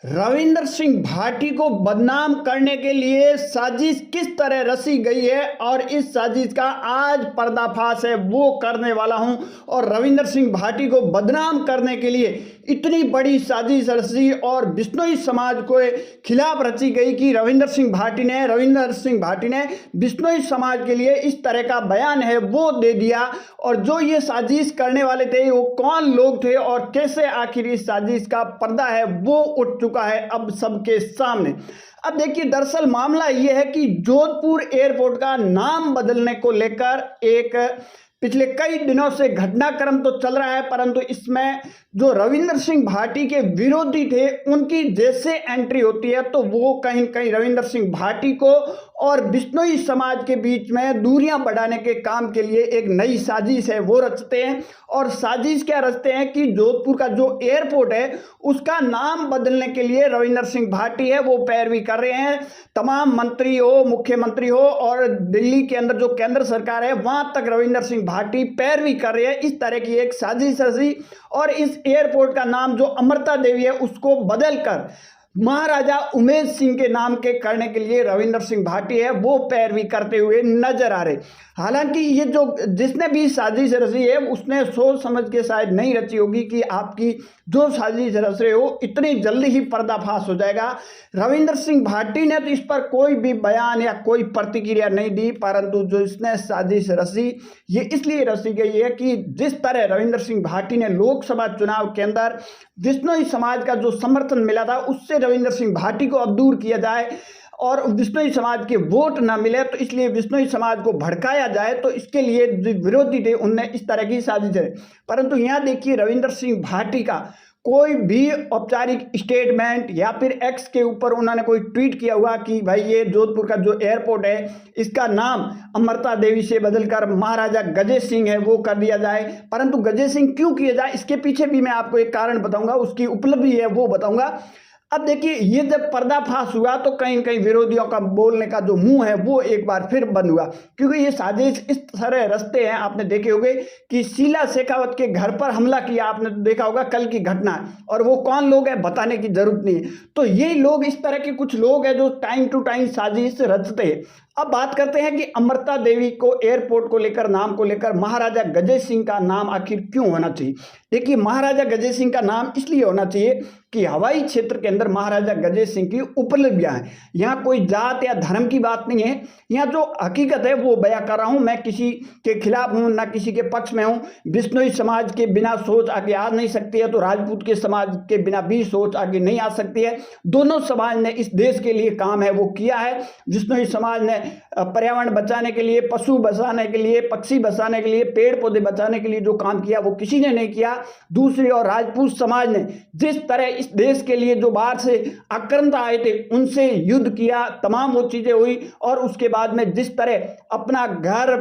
रविंदर सिंह भाटी को बदनाम करने के लिए साजिश किस तरह रची गई है और इस साजिश का आज पर्दाफाश है वो करने वाला हूं। और रविंदर सिंह भाटी को बदनाम करने के लिए इतनी बड़ी साजिश रची और बिश्नोई समाज को खिलाफ रची गई कि रविंदर सिंह भाटी ने बिश्नोई समाज के लिए इस तरह का बयान है वो दे दिया। और जो ये साजिश करने वाले थे वो कौन लोग थे और कैसे आखिर इस साजिश का पर्दा है वो उठ चुका है अब सबके सामने। अब देखिए, दरअसल मामला ये है कि जोधपुर एयरपोर्ट का नाम बदलने को लेकर एक पिछले कई दिनों से घटनाक्रम तो चल रहा है, परंतु इसमें जो रविंदर सिंह भाटी के विरोधी थे उनकी जैसे एंट्री होती है तो वो कहीं न कहीं रविंदर सिंह भाटी को और बिश्नोई समाज के बीच में दूरियां बढ़ाने के काम के लिए एक नई साजिश है वो रचते हैं। और साजिश क्या रचते हैं कि जोधपुर का जो एयरपोर्ट है उसका नाम बदलने के लिए रविंदर सिंह भाटी है वो पैरवी कर रहे हैं। तमाम मंत्री हो, मुख्यमंत्री हो और दिल्ली के अंदर जो केंद्र सरकार है वहां तक रविंदर सिंह भाटी पैरवी कर रहे हैं। इस तरह की एक साजिश रची और इस एयरपोर्ट का नाम जो अमृता देवी है उसको बदलकर महाराजा उमेश सिंह के नाम के करने के लिए रविंदर सिंह भाटी है वो पैरवी करते हुए नजर आ रहे। हालांकि ये जो जिसने भी साजिश रची है उसने सोच समझ के शायद नहीं रची होगी कि आपकी जो साजिश रच रहे हो इतनी जल्दी ही पर्दाफाश हो जाएगा। रविंदर सिंह भाटी ने तो इस पर कोई भी बयान या कोई प्रतिक्रिया नहीं दी, परंतु जो इसने साजिश रची ये इसलिए रची गई है कि जिस तरह रविंदर सिंह भाटी ने लोकसभा चुनाव के अंदर बिश्नोई समाज का जो समर्थन मिला था उससे रविंदर सिंह भाटी को अब दूर किया जाए और बिश्नोई समाज के वोट ना मिले, तो इसलिए बिश्नोई समाज को भड़काया जाए, तो इसके लिए जो विरोधी थे उनने इस तरह की साजिश है। परंतु यहाँ देखिए, रविंदर सिंह भाटी का कोई भी औपचारिक स्टेटमेंट या फिर एक्स के ऊपर उन्होंने कोई ट्वीट किया हुआ कि भाई ये जोधपुर का जो एयरपोर्ट है इसका नाम अमृता देवी से बदलकर महाराजा गजेश सिंह है वो कर दिया जाए। परंतु गजेश सिंह क्यों किया जाए इसके पीछे भी मैं आपको एक कारण बताऊंगा, उसकी उपलब्धि है वो बताऊंगा। अब देखिए, ये जब पर्दाफाश हुआ तो कहीं कहीं विरोधियों का बोलने का जो मुंह है वो एक बार फिर बंद हुआ, क्योंकि ये साजिश इस तरह रचते हैं। आपने देखे होंगे कि शीला शेखावत के घर पर हमला किया, आपने तो देखा होगा कल की घटना, और वो कौन लोग हैं बताने की जरूरत नहीं है। तो ये लोग इस तरह के कुछ लोग हैं जो टाइम टू टाइम साजिश रचते हैं। अब बात करते हैं कि अमृता देवी को एयरपोर्ट को लेकर, नाम को लेकर महाराजा गजेश सिंह का नाम आखिर क्यों होना चाहिए। देखिए, महाराजा गजेश सिंह का नाम इसलिए होना चाहिए कि हवाई क्षेत्र के अंदर महाराजा गजेश सिंह की उपलब्धियां हैं। यहाँ कोई जात या धर्म की बात नहीं है, यहाँ जो हकीकत है वो बयां कर रहा हूँ। मैं किसी के खिलाफ हूँ ना किसी के पक्ष में हूँ। बिश्नोई समाज के बिना सोच आगे आ नहीं सकती है तो राजपूत के समाज के बिना भी सोच आगे नहीं आ सकती है। दोनों समाज ने इस देश के लिए काम है वो किया है। बिश्नोई समाज ने पर्यावरण बचाने के लिए, पशु बचाने के लिए, पक्षी बचाने के लिए, पेड़ पौधे बचाने के लिए जो काम किया वो किसी ने नहीं किया। दूसरी और राजपूत समाज ने जिस तरह इस देश के लिए जो बाहर से आक्रांता आए थे उनसे युद्ध किया, तमाम वो चीजें हुई, और उसके बाद में जिस तरह अपना घर,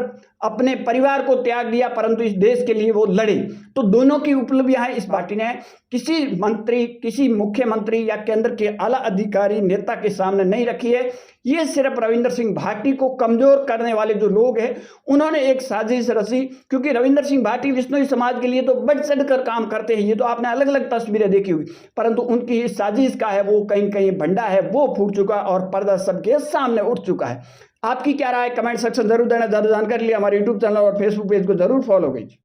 अपने परिवार को त्याग दिया परंतु इस देश के लिए वो लड़े, तो दोनों की उपलब्धियां हैं। इस पार्टी ने किसी मंत्री, किसी मुख्यमंत्री या केंद्र के आला अधिकारी नेता के सामने नहीं रखी है। ये सिर्फ रविंदर सिंह भाटी को कमजोर करने वाले जो लोग हैं उन्होंने एक साजिश रची, क्योंकि रविंदर सिंह भाटी बिश्नोई समाज के लिए तो बढ़ चढ़कर काम करते हैं, ये तो आपने अलग अलग तस्वीरें देखी हुई, परंतु उनकी इस साजिश का है वो कहीं कहीं भंडा है वो फूट चुका और पर्दा सबके सामने उठ चुका है। आपकी क्या राय, कमेंट सेक्शन जरूर देना। ज्यादा जानकारी के लिए हमारे यूट्यूब चैनल और फेसबुक पेज को जरूर फॉलो कीजिए।